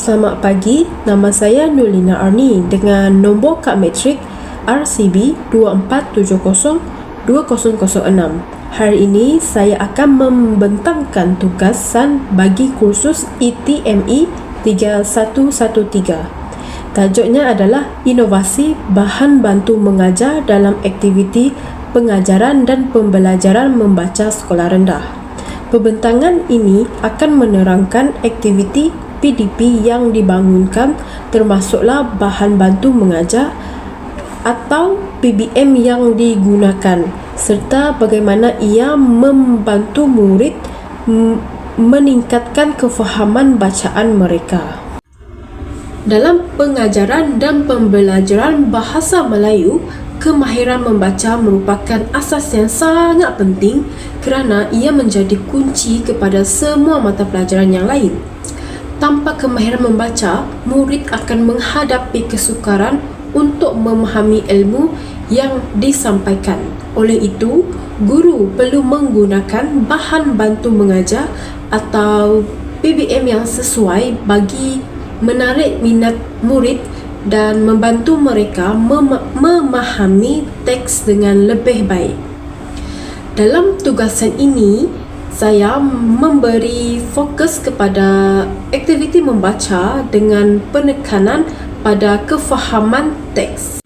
Selamat pagi, nama saya Nurlina Arni dengan nombor kad matrik RCB 24702006. Hari ini saya akan membentangkan tugasan bagi kursus ETME 3113. Tajuknya adalah Inovasi Bahan Bantu Mengajar dalam Aktiviti Pengajaran dan Pembelajaran Membaca Sekolah Rendah. Pembentangan ini akan menerangkan aktiviti PDP yang dibangunkan, termasuklah bahan bantu mengajar atau PBM yang digunakan, serta bagaimana ia membantu murid meningkatkan kefahaman bacaan mereka. Dalam pengajaran dan pembelajaran bahasa Melayu, kemahiran membaca merupakan asas yang sangat penting kerana ia menjadi kunci kepada semua mata pelajaran yang lain. Tanpa kemahiran membaca, murid akan menghadapi kesukaran untuk memahami ilmu yang disampaikan. Oleh itu, guru perlu menggunakan bahan bantu mengajar atau PBM yang sesuai bagi menarik minat murid dan membantu mereka memahami teks dengan lebih baik. Dalam tugasan ini, saya memberi fokus kepada aktiviti membaca dengan penekanan pada kefahaman teks.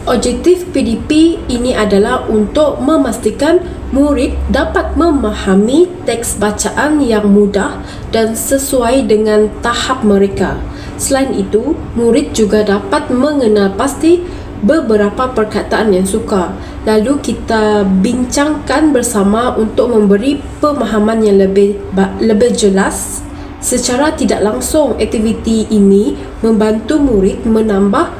Objektif PDP ini adalah untuk memastikan murid dapat memahami teks bacaan yang mudah dan sesuai dengan tahap mereka. Selain itu, murid juga dapat mengenal pasti beberapa perkataan yang sukar. Lalu kita bincangkan bersama untuk memberi pemahaman yang lebih jelas. Secara tidak langsung, aktiviti ini membantu murid menambah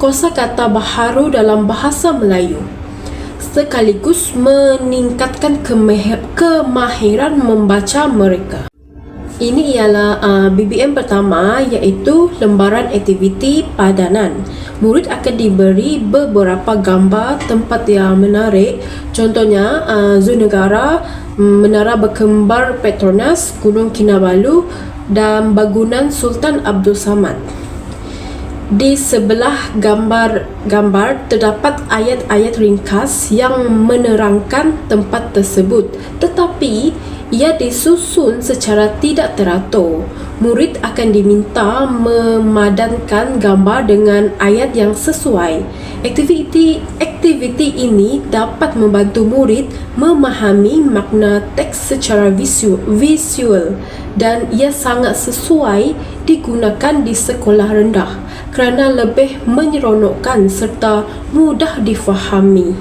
kosakata baharu dalam bahasa Melayu, sekaligus meningkatkan kemahiran membaca mereka. Ini ialah BBM pertama, iaitu lembaran aktiviti padanan. Murid akan diberi beberapa gambar tempat yang menarik. Contohnya Zoo Negara, Menara Berkembar Petronas, Gunung Kinabalu dan Bangunan Sultan Abdul Samad. Di sebelah gambar terdapat ayat-ayat ringkas yang menerangkan tempat tersebut, tetapi ia disusun secara tidak teratur. Murid akan diminta memadankan gambar dengan ayat yang sesuai. Aktiviti ini dapat membantu murid memahami makna teks secara visual dan ia sangat sesuai digunakan di sekolah rendah kerana lebih menyeronokkan serta mudah difahami.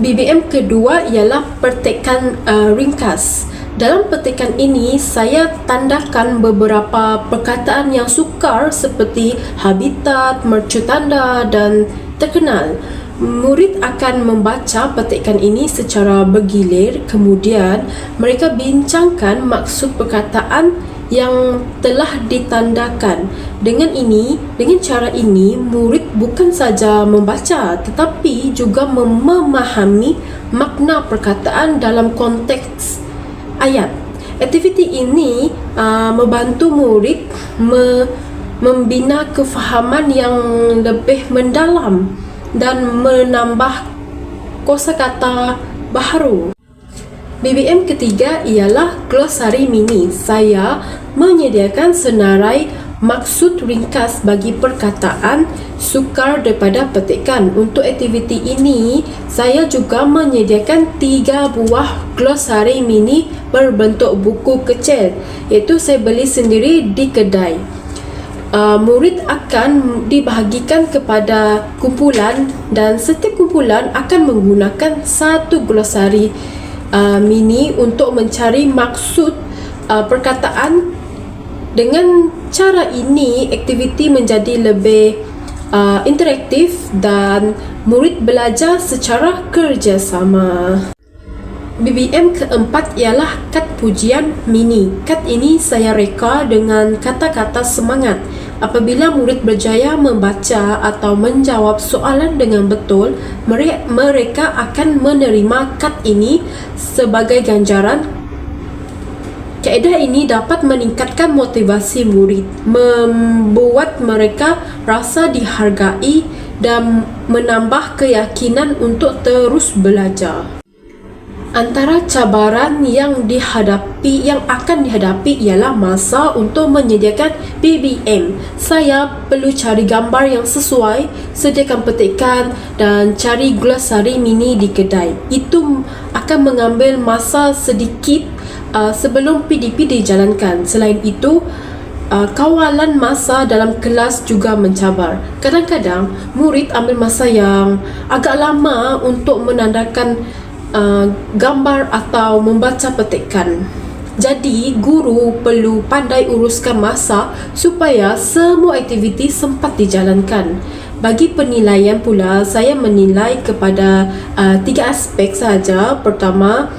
BBM kedua ialah petikan ringkas. Dalam petikan ini, saya tandakan beberapa perkataan yang sukar seperti habitat, mercutanda dan terkenal. Murid akan membaca petikan ini secara bergilir, kemudian mereka bincangkan maksud perkataan yang telah ditandakan. Dengan cara ini, murid bukan saja membaca tetapi juga memahami makna perkataan dalam konteks ayat. Aktiviti ini membantu murid membina kefahaman yang lebih mendalam dan menambah kosakata baharu. BBM ketiga ialah glosari mini. Saya menyediakan senarai maksud ringkas bagi perkataan sukar daripada petikan. Untuk aktiviti ini, saya juga menyediakan 3 buah glosari mini berbentuk buku kecil, iaitu saya beli sendiri di kedai. Murid akan dibahagikan kepada kumpulan dan setiap kumpulan akan menggunakan satu glosari mini untuk mencari maksud perkataan. Dengan cara ini, aktiviti menjadi lebih interaktif dan murid belajar secara kerjasama. BBM keempat ialah kad pujian mini. Kad ini saya reka dengan kata-kata semangat. Apabila murid berjaya membaca atau menjawab soalan dengan betul, mereka akan menerima kad ini sebagai ganjaran. Kad Kaedah ini dapat meningkatkan motivasi murid, membuat mereka rasa dihargai dan menambah keyakinan untuk terus belajar. Antara cabaran yang akan dihadapi ialah masa untuk menyediakan BBM. Saya perlu cari gambar yang sesuai, sediakan petikan dan cari glosari mini di kedai. Itu akan mengambil masa sedikit sebelum PDP dijalankan. Selain itu, kawalan masa dalam kelas juga mencabar. Kadang-kadang murid ambil masa yang agak lama untuk menandakan gambar atau membaca petikan. Jadi, guru perlu pandai uruskan masa supaya semua aktiviti sempat dijalankan. Bagi penilaian pula, saya menilai kepada 3 aspek sahaja. Pertama,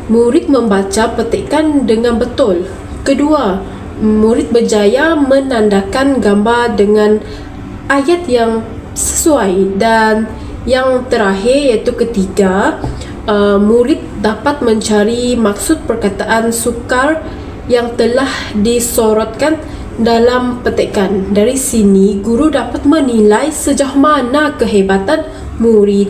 murid membaca petikan dengan betul. Kedua, murid berjaya menandakan gambar dengan ayat yang sesuai. Dan yang terakhir iaitu ketiga, murid dapat mencari maksud perkataan sukar yang telah disorotkan dalam petikan. Dari sini, guru dapat menilai sejauh mana kehebatan murid.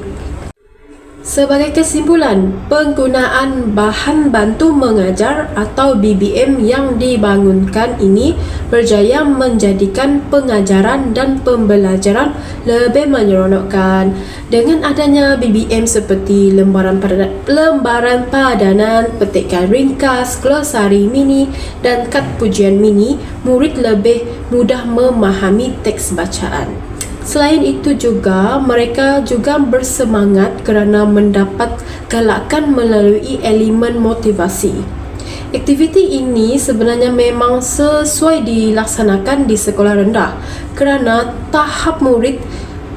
Sebagai kesimpulan, penggunaan bahan bantu mengajar atau BBM yang dibangunkan ini berjaya menjadikan pengajaran dan pembelajaran lebih menyeronokkan. Dengan adanya BBM seperti lembaran padanan, petikan ringkas, glosari mini dan kad pujian mini, murid lebih mudah memahami teks bacaan. Selain itu juga, mereka juga bersemangat kerana mendapat galakan melalui elemen motivasi. Aktiviti ini sebenarnya memang sesuai dilaksanakan di sekolah rendah kerana tahap murid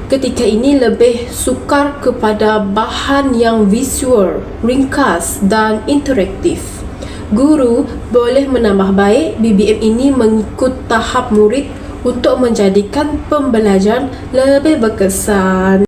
ketika ini lebih sukar kepada bahan yang visual, ringkas dan interaktif. Guru boleh menambah baik BBM ini mengikut tahap murid untuk menjadikan pembelajaran lebih berkesan.